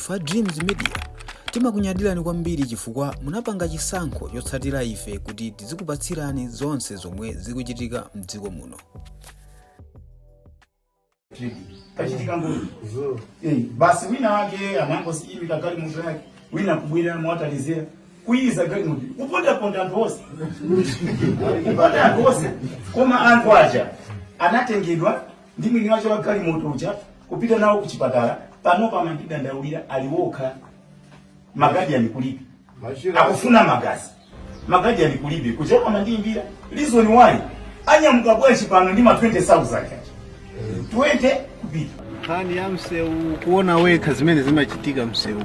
Fa Dreams Media timakunyadirani kwambiri chifukwa munapanga chisankho chotsatira ife kuti tizikupatsirani zonse zomwe zikuchitika mdziko muno. Kachitika ngoni. Basi wina wake amangosi imika gari mutu yake. Wina kubwira mwatalizia. Kuiza gari mutu. Uponda ponda antose. Uponda antose. Koma anthu aja anatengedwa ndi mwini wacho wa gari mutu uja kupita nawo kuchipatala panopa mandida ndaulira aliwoka magadi yanikulipi. Akufuna magazi. Magadi yanikulipi. Kucheka mandimbira. Reason why? Anya mkabweshi pano ndima 20,000 twende kupita. Hani ya mseu kuona weka zimene zimachitika mseu.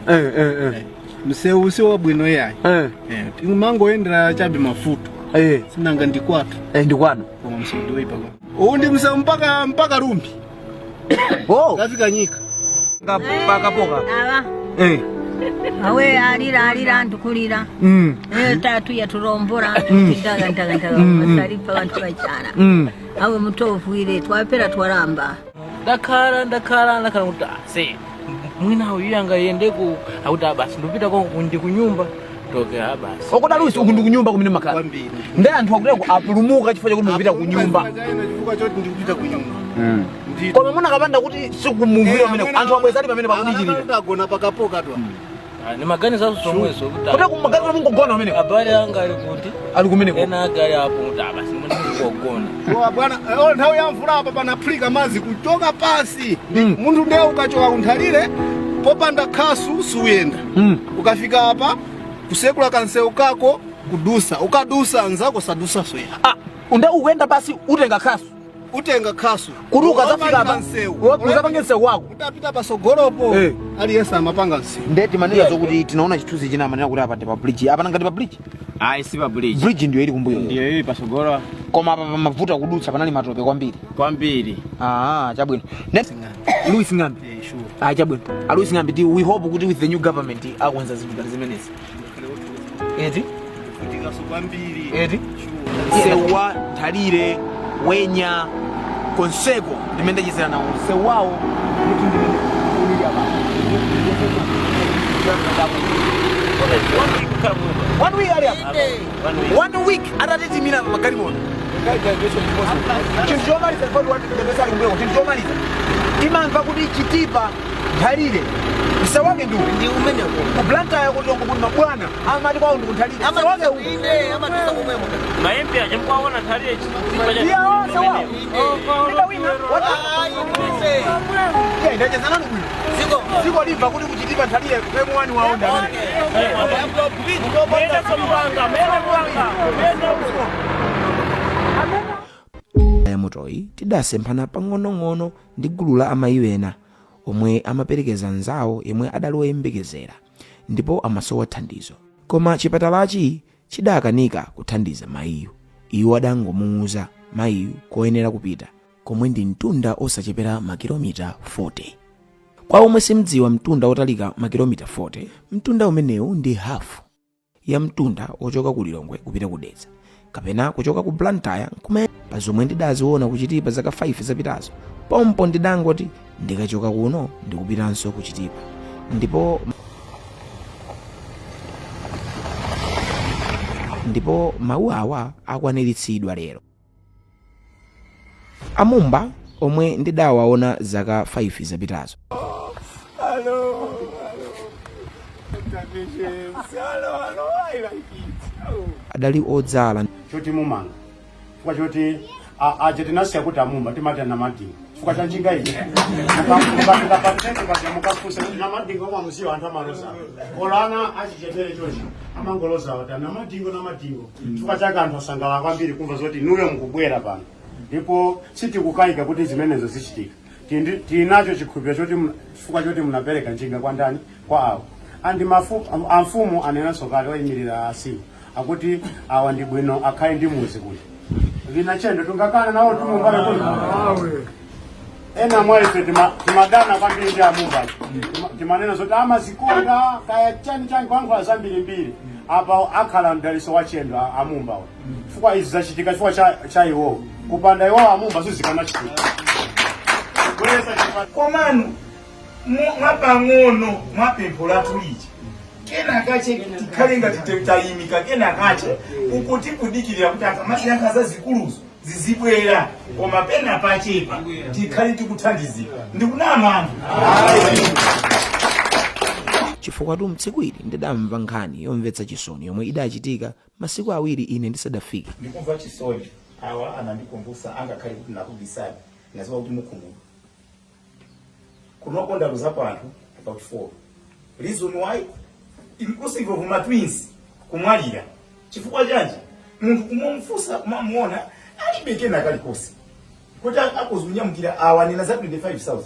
Mseu si wabwino yayi. Mango endera chabe mafuta. Sinanga ndikwatu. Ndikwano. Koma mseu ndiwe pako. Undi mseu mpaka rumbi. Kafika nyika. Ngapaka poka. Awe alira ntukulira. Tatu ya turombora ndaga masarifa abantu bachana. Awe mutovu ile twapera twaramba. Ndakara kuti se mwina uyanga yende ku akuti basi ndopita kwa kundi kunyumba toke basi. Okoda Luis ukundi kunyumba kumene makala. Nde anthu akuteko apulumuka chifukwa chakuti ndopita kunyumba. Chifukwa choti ndikupita kunyumba. Koma muna kapanda kuti sikumuvira pamene anthu abwezali pamene pakudichirira. Ndagona pakapoka twa. Ni magani zazo somweso kuti. Kuti kumagani mungogona pamene. Abale anga ali kuti ali kumeneko. Ena agali apo kuti basi mungogona. Kwa bwana nthawi ya mvula apa panaphulika mazi kuchoka pasi. Munthu ndiye ukachoka kunthalire popanda khasu suyenda. Ukafika apa kusekula kanseu kako kudusa. Ukadusa anzako sadusa soya. Unde uwenda basi utenga khasu. Utenga khasu. Kuti ukazafika apa uzapanga nseu wako. Utapita pasogolopo. Aliyesa amapanga nseu. Ndeti manena zokuti tinaona chithunzi china manena kuti apa pa bridge. Apa nangati pa bridge? Ayi si pa bridge. Bridge ndiyo ili kumbuyo. Ndiyo ili pasogolo. Koma apa mavuta kudutsa panali matope kwambiri. Chabwino. Luis Ngambi. Sure. Chabwino. Luis Ngambi, we hope kuti with the new government akwenza zinthu ngati zimenezi. Eti? Kutika kwambiri. Eti? Sewa Thalire Wenya Konseko ndimende jizira nawo sewao kuti ndimende kuliya ba. One week atatiti mina magari mono. Chizomaliza kwa watu ndebesa ngweko chizomaliza. Imamva kuti chitipa Thalire Msawake ndi umene ko. Kublanta yako ndongo kuti mabwana amati kwa ndi Thalire. Msawake ine amatusa kumwemo. Maembe ajemkwaona Thalire chitipa cha. Iya sawa. Ndio wina. Ndaje sana ndugu. Siko liva kuti kuchitipa Thalire M1 waonda amene. Mutoi tidasemphana pang'onong'ono ndi gulu la amayi ena omwe amaperekeza nzawo yemwe adali woyembekezera ndipo amasowa thandizo. Koma chipatalachi chidakanika kuthandiza mayiyo. Iwo adangomuwuza mayiyo koyenera kupita komwe ndi mtunda osachepera makilomita 40. Kwa omwe simdziwa mtunda otalika makilomita 40, mtunda umenewu ndi hafu ya mtunda ochoka ku Lilongwe kupita ku Dedza kapena kuchoka ku Blantyre kumene pa zomwe ndidaziona kuchitipa zaka 5 zapitazo. Pompo ndidangoti ndikachoka kuno ndikupitanso kuchitipa. Ndipo mawu awa akwaniritsidwa lero. Amumba omwe ndidawaona zaka 5 zapitazo. Adali odzala Choti mumanga. Fuka choti aje tinasiya kuti amumba timati na madingo. Fuka chanchinga iyi. Mukapita patete kasi mukafusa na madingo mwa musiyo anthu amaloza. Olana achichepere chochi. Amangoloza wata na madingo. Fuka chaka anthu asangala kwambiri kumva zoti nuyo mukubwera pano. Ndipo siti kukaika kuti zimenezo zichitika. Tinacho chikhupiro choti fuka choti munapereka njinga kwa ndani kwa awo. Andi amfumu anena sokali wayimirira asimu. Akuti awa ndi bwino akhale ndi muzi kuti. Vina chendo tungakana nawo tumumbale kuti. Ena mwaife timadana kwambiri ndi amumba. Timanena zoti amazikonda kaya chani kwangu azambiri. Apa akhala mdaliso wa chendo amumba. Fukwa izi zachitika chifukwa cha iwo. Kupanda iwo amumba zizikana chitika. Kweza chipata. Komanu mwapang'ono mwapempola tulije kena kache tikalenga titayimika kena kache ukuti kudikirira kuti akamati yakaza zikuluzo zizibwera koma pena pachepa tikali tikuthandizika ndikunama anthu chifukwa tu mtsiku ili ndidamva nkhani yomvetsa chisoni yomwe idachitika masiku awiri ine ndisadafike. ndikumva chisoni awa anandikumbusa angakhale kuti nakubisani naziwa kuti mukhumbulo kunokonda luzapo anthu about 4 reason why inclusive of my twins kumwalira chifukwa chanji munthu kumumfusa kumamuona alibeke nakalikosi kuti akuzumunyamukira awa nina za 25,000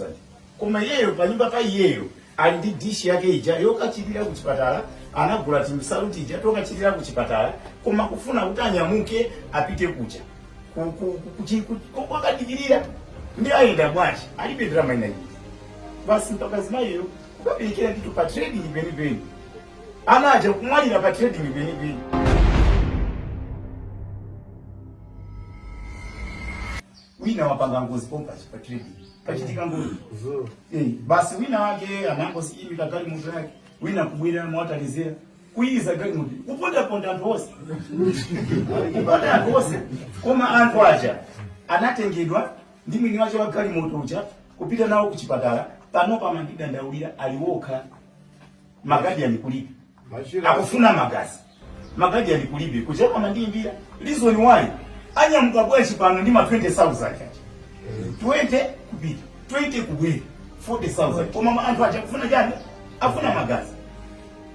koma yeyo panyumba pa iyeyo ali ndi dishi yake ija yokachitira kuchipatala anagula timsaluti ija tokachitira kuchipatala koma kufuna kuti anyamuke apite kucha kwakadikirira ndi ayenda bwanji alibe drama ina iyi basi mpakazi mayeyo kukabekera nditu pa trading penipeni anaja kumwalira pa trading penipeni. Wina wapanga ngozi pompa pa trading pachitika ngozi basi wina wake anangozi imika gari mutu yake wina kubwira mwatalizira kuiza gari mutu kuponda ponda anthu onse kuponda anthu onse koma anthu aja anatengedwa ndi mwini wache wa gari mutu uja kupita nawo kuchipatala panopa mandidandaulira aliwoka magadi yanikulibe akufuna magadi yanikulibe kucheka mandimbira reason why anyamuka bwechi pano ndi ma 20,000 20 kupita 20 kubwera 40,000 koma anthu acha kufuna jani afuna magazi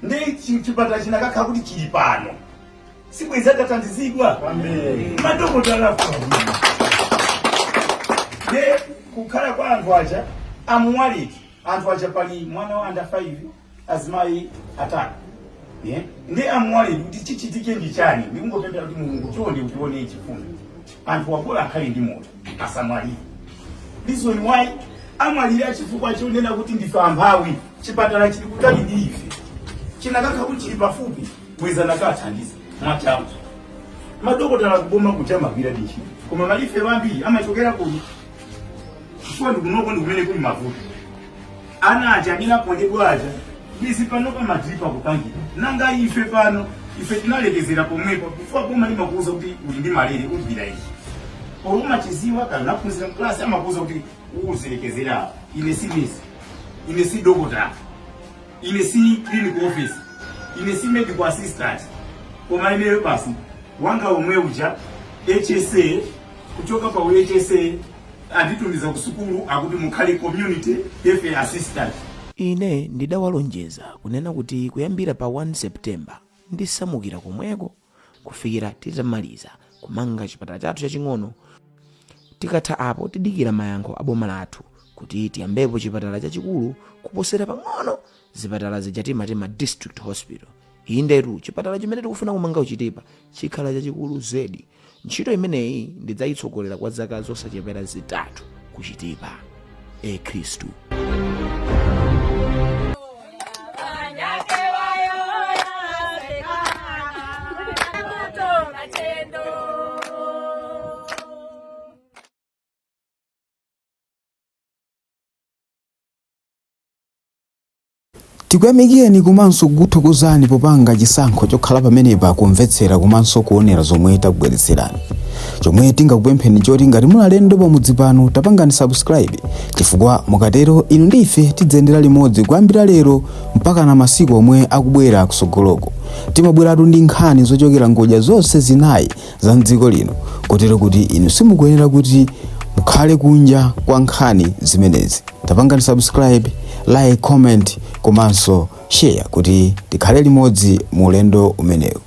ndi chipatala chinakakha kuti chili pano sibweza tatandizidwa madokotala ne kukhala kwa anthu acha amwaliki anthu acha pali mwana wa under 5 azimayi atatu ndi amwaliki kuti chichitike ndi chani ndikungopempera kuti mulungu tione chifundo anthu wabola akhale ndi moto asamwalire reason why amwalira chifukwa chonena kuti ndife amphawi chipatala chili kutali ndi ife chinakakha kuti chili pafupi bweza nakathandiza mwachamu madokotala kuboma kucha magwira dichi koma malife wambiri amachokera kuni chifukwa ndikunoko ndikumene kuli mavuto ana aja ndinapondedwa aja bisi panopa madripa kupangira nanga ife pano ife tinalekezera pomwepo before boma limakuuza kuti uli ndi malere udira ichi poruma chiziwa kana naphunzira mklasi amakuuza kuti uzilekezera ine si nesi ine si dokotala ine si clinical office ine si medical assistant koma ineyo basi wanga omwe uja HSA kuchoka pa HSA anditumiza kusukulu akuti mukhale community health assistant. Ine ndidawalonjeza kunena kuti kuyambira pa 1 September ndisamukira komweko kufikira titamaliza kumanga chipatala chathu chaching'ono. Tikatha apo tidikira mayankho aboma lathu kuti tiyambepo chipatala chachikulu kuposera pang'ono zipatala zijatima district hospital. Indetu chipatala chimene tikufuna kumanga uchitipa chikhala chachikulu zedi. Ntchito imeneyi ndidzayitsogolera kwa zaka zosachepera zitatu kuchitipa. Kristu. Tikuyamikeni komanso kuthokozani popanga chisankho chokhala pamenepa kumvetsera komanso kuonera zomwe takubweretserani. Chomwe tingakupempheni choti ngati muli alendo pamudzi pano tapangani subscribe chifukwa mukatero inu ndife tidzendera limodzi kuyambira lero mpaka na masiku omwe akubwera kusogoloko. Timabweratu ndi nkhani zochokera ngodya zonse zinayi za mdziko lino kotero kuti inu simukuyenera kuti mukhale kunja kwa nkhani zimenezi. Tapangani subscribe, like, comment komanso share kuti tikhale limodzi mu ulendo umenewu.